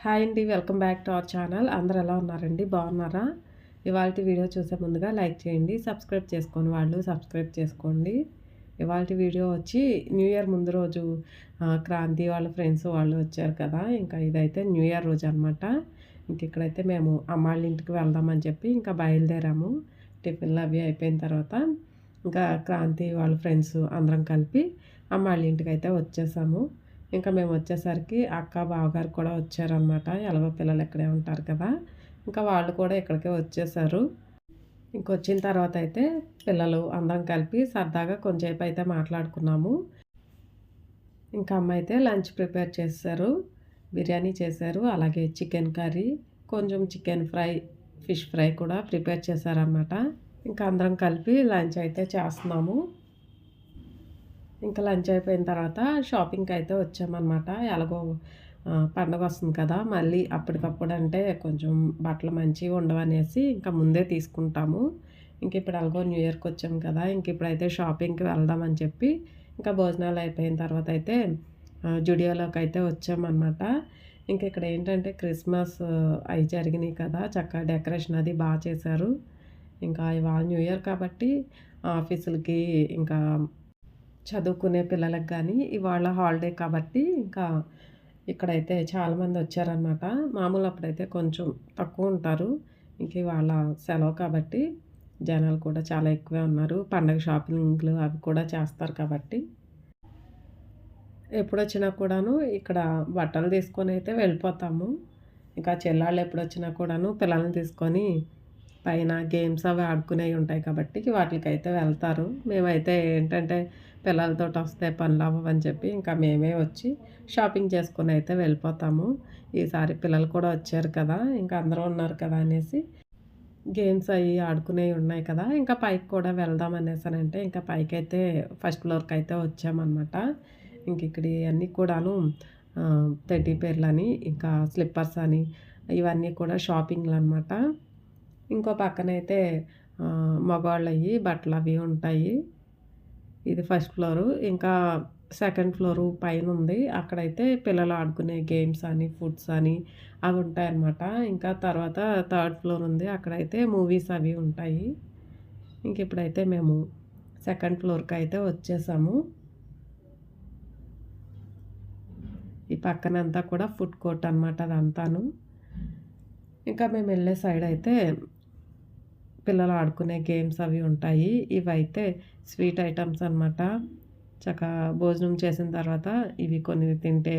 Hi అండి. Welcome back to our channel. అందరూ ఎలా ఉన్నారండి? బాగున్నారా? ఇవాల్టి వీడియో చూసే ముందుగా లైక్ చేయండి. సబ్స్క్రైబ్ చేసుకోని వాళ్ళు సబ్స్క్రైబ్ చేసుకోండి. ఇవాల్టి వీడియో వచ్చి న్యూ ఇయర్ ముందు రోజు క్రాంతి వాళ్ళ ఫ్రెండ్స్ వాళ్ళు వచ్చారు కదా! ఇంకా ఇదైతే న్యూ ఇయర్ రోజు అనమాట. ఇక్కడైతే మేము అమ్మాళ్ళ ఇంటికి వెళ్దామని చెప్పి ఇంకా బయలుదేరాము. టిఫిన్‌లు అవి అయిపోయిన తర్వాత ఇంకా క్రాంతి వాళ్ళ ఫ్రెండ్స్ అందరం కలిపి అమ్మాళ్ళ ఇంటికైతే వచ్చేసాము. ఇంకా మేము వచ్చేసరికి అక్క, బావగారు కూడా వచ్చారనమాట. ఎలాగో పిల్లలు ఇక్కడే ఉంటారు కదా! ఇంకా వాళ్ళు కూడా ఇక్కడికే వచ్చేసారు. ఇంకొచ్చిన తర్వాత అయితే పిల్లలు అందరం కలిపి సరదాగా కొంచెంసేపు అయితే మాట్లాడుకున్నాము. ఇంకా అమ్మ అయితే లంచ్ ప్రిపేర్ చేసేసారు. బిర్యానీ చేశారు. అలాగే చికెన్ కర్రీ, కొంచెం చికెన్ ఫ్రై, ఫిష్ ఫ్రై కూడా ప్రిపేర్ చేశారనమాట. ఇంకా అందరం కలిపి లంచ్ అయితే చేస్తున్నాము. ఇంకా లంచ్ అయిపోయిన తర్వాత షాపింగ్‌కి అయితే వచ్చామన్నమాట. ఎలాగో పండగొస్తుంది కదా! మళ్ళీ అప్పటికప్పుడు అంటే కొంచెం బట్టలు మంచివి ఉండవనేసి ఇంకా ముందే తీసుకుంటాము. ఇంక ఇప్పుడు ఎలాగో న్యూ ఇయర్‌కి వచ్చాం కదా! ఇంక ఇప్పుడైతే షాపింగ్‌కి వెళ్దాం అని చెప్పి ఇంకా భోజనాలు అయిపోయిన తర్వాత అయితే జుడియోలోకి అయితే వచ్చామన్నమాట. ఇంక ఇక్కడ ఏంటంటే క్రిస్మస్ అయి జరిగినాయి కదా! చక్కగా డెకరేషన్ అది చేశారు. ఇంకా ఇవాళ న్యూ ఇయర్ కాబట్టి ఆఫీసులకి ఇంకా చదువుకునే పిల్లలకి గానీ, ఇవాళ హాలిడే కాబట్టి ఇంకా ఇక్కడైతే చాలామంది వచ్చారనమాట. మామూలు అప్పుడైతే కొంచెం తక్కువుంటారు. ఇంక ఇవాళ సెలవు కాబట్టి జనాలు కూడా చాలా ఎక్కువే ఉన్నారు. పండగ షాపింగ్‌లు అవి కూడా చేస్తారు కాబట్టి. ఎప్పుడొచ్చినా కూడాను ఇక్కడ బట్టలు తీసుకొనైతే వెళ్ళిపోతాము. ఇంకా చెల్లాళ్ళు ఎప్పుడొచ్చినా కూడాను పిల్లల్ని తీసుకొని పైన గేమ్స్ అవి ఆడుకునేవి ఉంటాయి కాబట్టి వాటిలకైతే వెళ్తారు. మేమైతే ఏంటంటే పిల్లలతోటొస్తే పనులవ్వవని చెప్పి ఇంకా మేమే వచ్చి షాపింగ్ చేసుకొని అయితే వెళ్ళిపోతాము. ఈసారి పిల్లలు కూడా వచ్చారు కదా! ఇంకా అందరూ ఉన్నారు కదా అనేసి గేమ్స్ అయి ఆడుకునేవి ఉన్నాయి కదా! ఇంకా పైకి కూడా వెళ్దాం అనేసనంటే ఇంకా పైకైతే ఫస్ట్ ఫ్లోర్‌కైతే వచ్చామనమాట. ఇంక ఇక్కడియన్నీ కూడాను టెడ్డీ బేర్లని, ఇంకా స్లిప్పర్స్ అని ఇవన్నీ కూడా షాపింగ్‌లనమాట. ఇంకో పక్కనైతే మగవాళ్ళయి బట్టలవి ఉంటాయి. ఇది ఫస్ట్ ఫ్లోరు. ఇంకా సెకండ్ ఫ్లోరు పైనుంది. అక్కడైతే పిల్లలు ఆడుకునే గేమ్స్ అని, ఫుడ్స్ అని అవి ఉంటాయన్నమాట. ఇంకా తర్వాత థర్డ్ ఫ్లోర్ ఉంది. అక్కడైతే మూవీస్ అవి ఉంటాయి. ఇంకిప్పుడైతే మేము సెకండ్ ఫ్లోర్‌కైతే వచ్చేసాము. ఈ పక్కనంతా కూడా ఫుడ్ కోర్ట్ అనమాట అదంతాను. ఇంకా మేమెళ్ళే సైడయితే పిల్లలు ఆడుకునే గేమ్స్ అవి ఉంటాయి. ఇవైతే స్వీట్ ఐటెమ్స్ అనమాట. భోజనం చేసిన తర్వాత ఇవి కొన్ని తింటే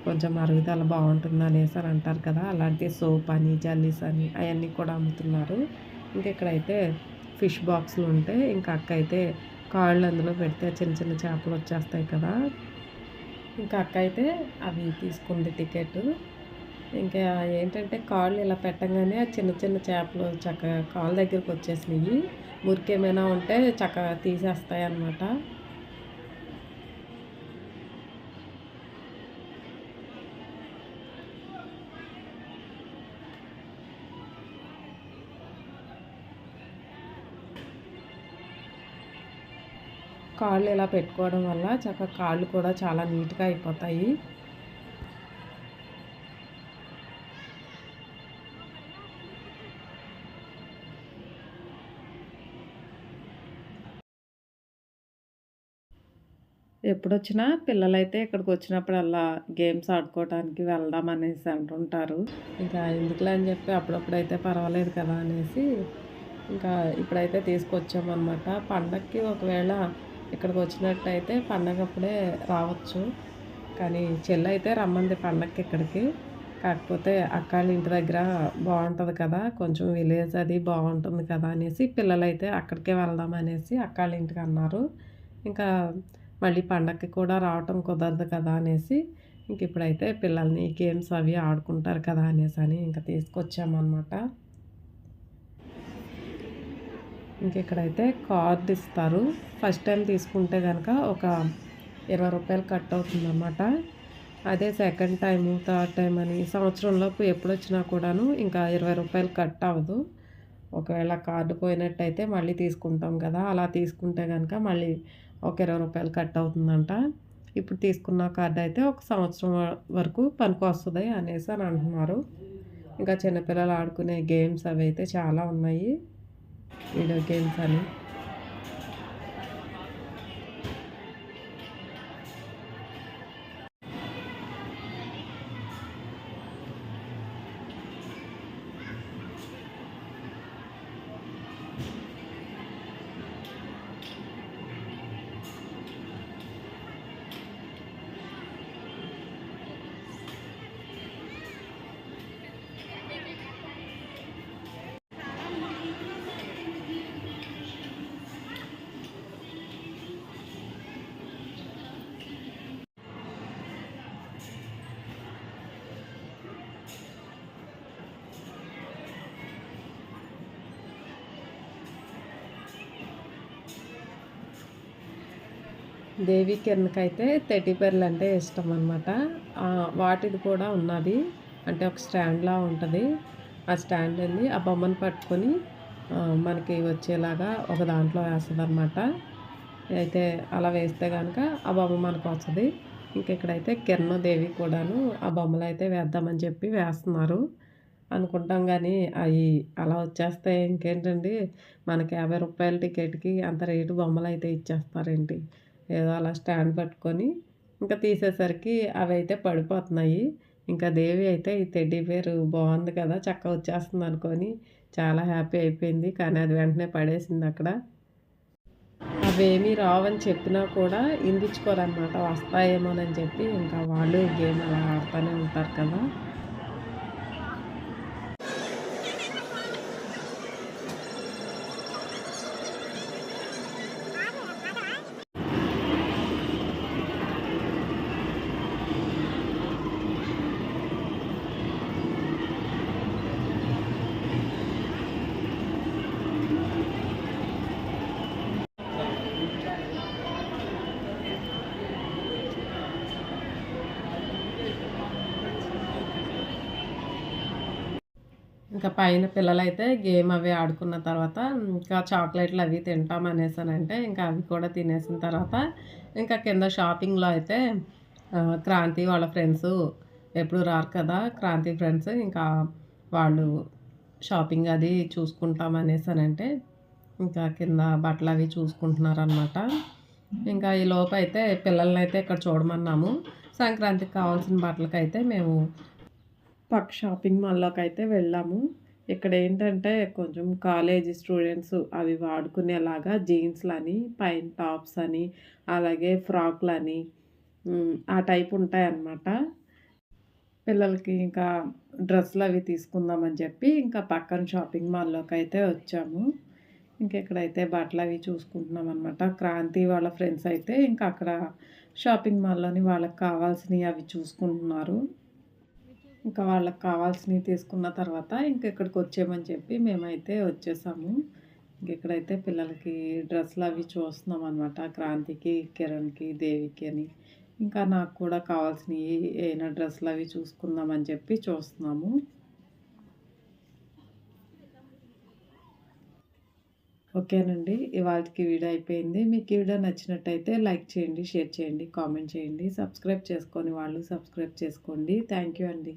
కొంచెం అరుగుదల బావుంటుందనేసి అని అంటారు కదా! అలాంటి సోప్ అని, జెల్లీస్ అని అయన్నీ కూడా అమ్ముతున్నారు. ఇంక ఇక్కడైతే ఫిష్ బాక్సులు ఉంటే ఇంకా అక్క అయితే కాళ్ళు అందులో పెడితే చిన్న చిన్న చేపలొచ్చేస్తాయి కదా! ఇంకా అక్క అయితే అవి తీసుకుంది టికెటు. ఇంకా ఏంటంటే కాళ్ళు ఇలా పెట్టంగానే ఆ చిన్న చిన్న చేపలు చక్కగా కాళ్ళ దగ్గరకొచ్చేసినియి. మురికేమైనా ఉంటే చక్కగా తీసేస్తాయన్నమాట. కాళ్ళు ఇలా పెట్టుకోవడం వల్ల చక్కగా కాళ్ళు కూడా చాలా నీట్‌గా అయిపోతాయి. ఎప్పుడొచ్చినా పిల్లలైతే ఇక్కడికొచ్చినప్పుడల్లా గేమ్స్ ఆడుకోవటానికి వెళ్దాం అనేసి అంటుంటారు. ఇంకా ఎందుకులే అని చెప్పి అప్పుడప్పుడైతే పర్వాలేదు కదా అనేసి ఇంకా ఇప్పుడైతే తీసుకొచ్చామనమాట. పండగకి ఒకవేళ ఇక్కడికొచ్చినట్టయితే పండగప్పుడే రావచ్చు. కానీ చెల్లయితే రమ్మంది పండగకి ఇక్కడికి. కాకపోతే అక్కాళ్ళ ఇంటి దగ్గర బావుంటది కదా! కొంచెం విలేజ్ అది బావుంటుంది కదా అనేసి పిల్లలైతే అక్కడికే వెళ్దాం అనేసి అక్కాళ్ళ ఇంటికన్నారు. ఇంకా మళ్ళీ పండగకి కూడా రావటం కుదరదు కదా అనేసి ఇంకిప్పుడైతే పిల్లల్ని గేమ్స్ అవి ఆడుకుంటారు కదా అనేసని ఇంక తీసుకొచ్చామనమాట. ఇంకిక్కడైతే కార్డ్ ఇస్తారు. ఫస్ట్ టైం తీసుకుంటే గనక ఒక రూ. 20 కట్ అవుతుందనమాట. అదే సెకండ్ టైము, థర్డ్ టైమ్ అని సంవత్సరంలోపు ఎప్పుడొచ్చినా కూడాను ఇంకా రూ. 20 కట్ అవ్వదు. ఒకవేళ కార్డ్ పోయినట్టయితే మళ్ళీ తీసుకుంటాం కదా! అలా తీసుకుంటే గనక మళ్ళీ ఒక రూ. 20 కట్ అవుతుందంట. ఇప్పుడు తీసుకున్న కార్డ్ అయితే ఒక సంవత్సరం వరకు పనికొస్తది అనేసి అని అంటున్నారు. ఇంకా చిన్నపిల్లలు ఆడుకునే గేమ్స్ అవి అయితే చాలా ఉన్నాయి. వీడియో గేమ్స్ అని. దేవి కిరణ్‌కైతే టెడ్డీ బేర్లు అంటే ఇష్టం అనమాట. వాటిది కూడా ఉన్నది. అంటే ఒక స్టాండ్‌లా ఉంటది. ఆ స్టాండ్ వెళ్ళి ఆ బొమ్మను పట్టుకొని మనకి వచ్చేలాగా ఒక దాంట్లో వేస్తదనమాట. అయితే అలా వేస్తే గనక ఆ బొమ్మ మనకొస్తది. ఇక్కడైతే కిరణ్, దేవి కూడాను ఆ బొమ్మలైతే వేద్దామని చెప్పి వేస్తున్నారు. అనుకుంటాం గానీ, అయి అలా వచ్చేస్తాయి ఇంకేంటండి. మనకి రూ. 50 టికెట్‌కి అంత రేటు బొమ్మలైతే ఇచ్చేస్తారేంటి? ఏదో అలా స్టాండ్ పట్టుకొని ఇంకా తీసేసరికి అవైతే పడిపోతున్నాయి. ఇంకా దేవి అయితే ఈ టెడ్డీ బేర్ బావుంది కదా! చక్కగా వచ్చేస్తుందనుకోని చాలా హ్యాపీ అయిపోయింది. కానీ అది వెంటనే పడేసిందక్కడ. అవేమీ రావని చెప్పినా కూడా ఇందించుకోరనమాట. వస్తాయేమోనని చెప్పి ఇంకా వాళ్ళు గేమ్ అలా ఆడతానే ఉంటారు కదా! ఇంకా పైన పిల్లలైతే గేమ్ అవి ఆడుకున్న తర్వాత ఇంకా చాక్లెట్లు అవి తింటాం అనేసనంటే ఇంకా అవి కూడా తినేసిన తర్వాత ఇంకా కింద షాపింగ్‌లో అయితే క్రాంతి వాళ్ళ ఫ్రెండ్సు ఎప్పుడు రారు కదా! క్రాంతి ఫ్రెండ్స్ ఇంకా వాళ్ళు షాపింగ్ అది చూసుకుంటాం అనేసనంటే ఇంకా కింద బట్టలవి చూసుకుంటున్నారనమాట. ఇంకా ఈ లోపైతే పిల్లలనైతే ఇక్కడ చూడమన్నాము. సంక్రాంతికి కావాల్సిన బట్టలకైతే మేము పక్క షాపింగ్ మాల్‌లోకైతే వెళ్ళాము. ఇక్కడేంటంటే కొంచెం కాలేజీ స్టూడెంట్స్ అవి వాడుకునేలాగా జీన్స్‌లని, పైన టాప్స్ అని, అలాగే ఫ్రాక్‌లని ఆ టైప్ ఉంటాయన్నమాట. పిల్లలకి ఇంకా డ్రెస్సులవి తీసుకుందామని చెప్పి ఇంకా పక్కన షాపింగ్ మాల్‌లోకైతే వచ్చాము. ఇక్కడైతే బట్టలవి చూసుకుంటున్నామనమాట. క్రాంతి వాళ్ళ ఫ్రెండ్స్ అయితే ఇంకా అక్కడ షాపింగ్ మాల్‌లోని వాళ్ళకి కావాల్సినయి అవి చూసుకుంటున్నారు. ఇంకా వాళ్ళకి కావాల్సినవి తీసుకున్న తర్వాత ఇక్కడికొచ్చేయమని చెప్పి మేమైతే వచ్చేసాము. ఇక్కడైతే పిల్లలకి డ్రెస్సులవి చూస్తున్నామనమాట. క్రాంతికి, కిరణ్‌కి, దేవికి అని. ఇంకా నాకు కూడా కావాల్సినయి ఏమైనా డ్రెస్సులవి చూసుకుందామని చెప్పి చూస్తున్నాము. ఓకేనండి. ఇవాల్టికి వీడియో అయిపోయింది. మీకు ఈ వీడియో నచ్చినట్టయితే లైక్ చేయండి, షేర్ చేయండి, కామెంట్ చేయండి. సబ్స్క్రైబ్ చేసుకోని వాళ్ళు సబ్స్క్రైబ్ చేసుకోండి. థ్యాంక్ యూ అండి.